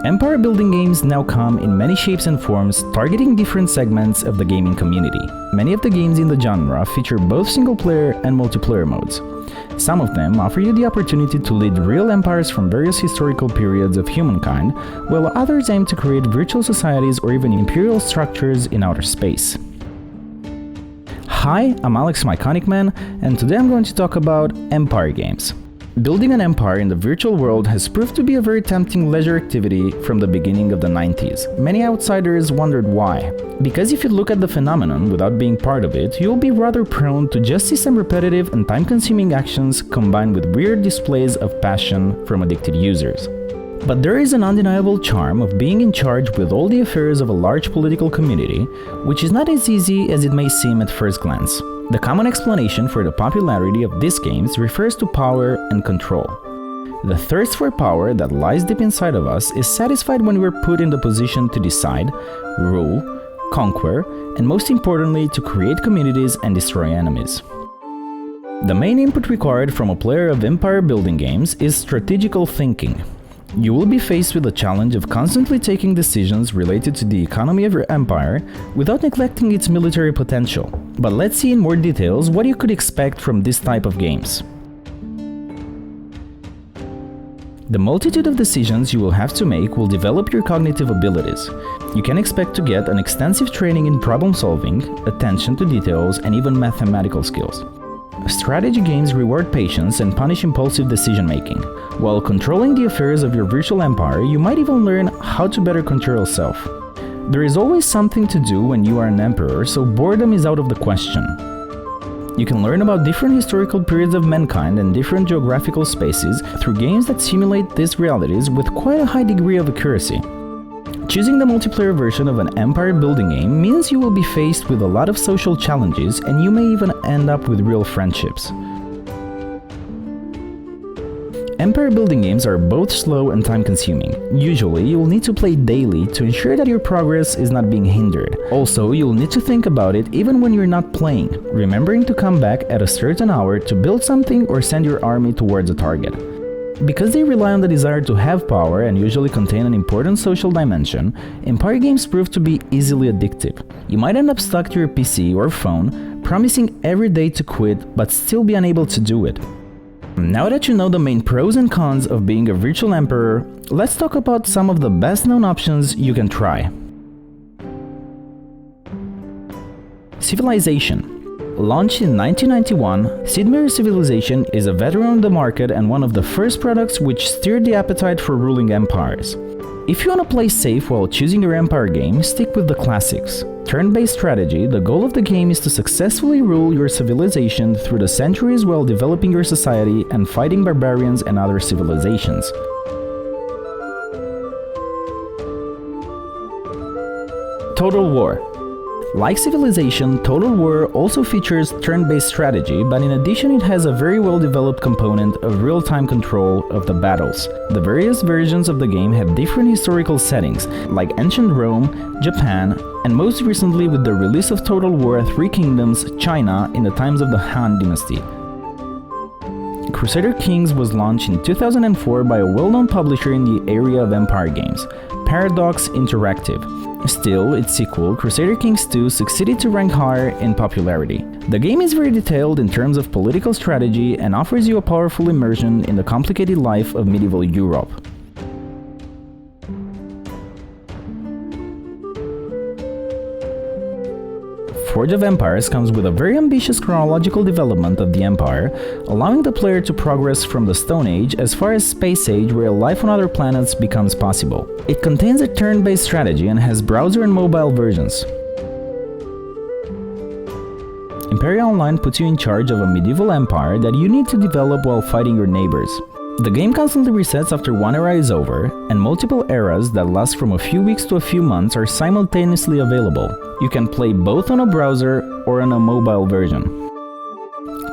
Empire building games now come in many shapes and forms, targeting different segments of the gaming community. Many of the games in the genre feature both single-player and multiplayer modes. Some of them offer you the opportunity to lead real empires from various historical periods of humankind, while others aim to create virtual societies or even imperial structures in outer space. Hi, I'm Alex Myconic Man, and today I'm going to talk about Empire games. Building an empire in the virtual world has proved to be a very tempting leisure activity from the beginning of the 90s. Many outsiders wondered why. Because if you look at the phenomenon without being part of it, you'll be rather prone to just see some repetitive and time-consuming actions combined with weird displays of passion from addicted users. But there is an undeniable charm of being in charge with all the affairs of a large political community, which is not as easy as it may seem at first glance. The common explanation for the popularity of these games refers to power and control. The thirst for power that lies deep inside of us is satisfied when we're put in the position to decide, rule, conquer, and most importantly, to create communities and destroy enemies. The main input required from a player of empire building games is strategical thinking. You will be faced with the challenge of constantly taking decisions related to the economy of your empire without neglecting its military potential. But let's see in more details what you could expect from this type of games. The multitude of decisions you will have to make will develop your cognitive abilities. You can expect to get an extensive training in problem solving, attention to details, and even mathematical skills. Strategy games reward patience and punish impulsive decision-making. While controlling the affairs of your virtual empire, you might even learn how to better control yourself. There is always something to do when you are an emperor, so boredom is out of the question. You can learn about different historical periods of mankind and different geographical spaces through games that simulate these realities with quite a high degree of accuracy. Choosing the multiplayer version of an empire building game means you will be faced with a lot of social challenges and you may even end up with real friendships. Empire building games are both slow and time-consuming. Usually, you will need to play daily to ensure that your progress is not being hindered. Also, you'll need to think about it even when you're not playing, remembering to come back at a certain hour to build something or send your army towards a target. Because they rely on the desire to have power and usually contain an important social dimension, empire games prove to be easily addictive. You might end up stuck to your PC or phone, promising every day to quit but still be unable to do it. Now that you know the main pros and cons of being a virtual emperor, let's talk about some of the best known options you can try. Civilization. Launched in 1991, Sid Meier's Civilization is a veteran on the market and one of the first products which steered the appetite for ruling empires. If you want to play safe while choosing your empire game, stick with the classics. Turn-based strategy, the goal of the game is to successfully rule your civilization through the centuries while developing your society and fighting barbarians and other civilizations. Total War. Like Civilization, Total War also features turn-based strategy, but in addition it has a very well-developed component of real-time control of the battles. The various versions of the game have different historical settings, like ancient Rome, Japan, and most recently with the release of Total War Three Kingdoms, China, in the times of the Han Dynasty. Crusader Kings was launched in 2004 by a well-known publisher in the area of empire games, Paradox Interactive. Still, its sequel, Crusader Kings 2, succeeded to rank higher in popularity. The game is very detailed in terms of political strategy and offers you a powerful immersion in the complicated life of medieval Europe. Forge of Empires comes with a very ambitious chronological development of the Empire, allowing the player to progress from the Stone Age as far as Space Age, where life on other planets becomes possible. It contains a turn-based strategy and has browser and mobile versions. Imperial Online puts you in charge of a medieval empire that you need to develop while fighting your neighbors. The game constantly resets after one era is over, and multiple eras that last from a few weeks to a few months are simultaneously available. You can play both on a browser or on a mobile version.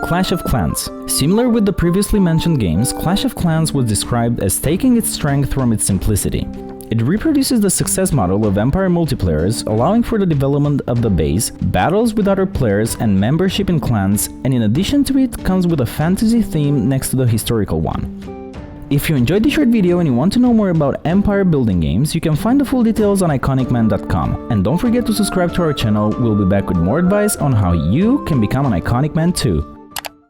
Clash of Clans. Similar with the previously mentioned games, Clash of Clans was described as taking its strength from its simplicity. It reproduces the success model of Empire multiplayers, allowing for the development of the base, battles with other players, and membership in clans, and in addition to it, comes with a fantasy theme next to the historical one. If you enjoyed this short video and you want to know more about empire building games, you can find the full details on iconicman.com. And don't forget to subscribe to our channel, we'll be back with more advice on how you can become an Iconic Man too.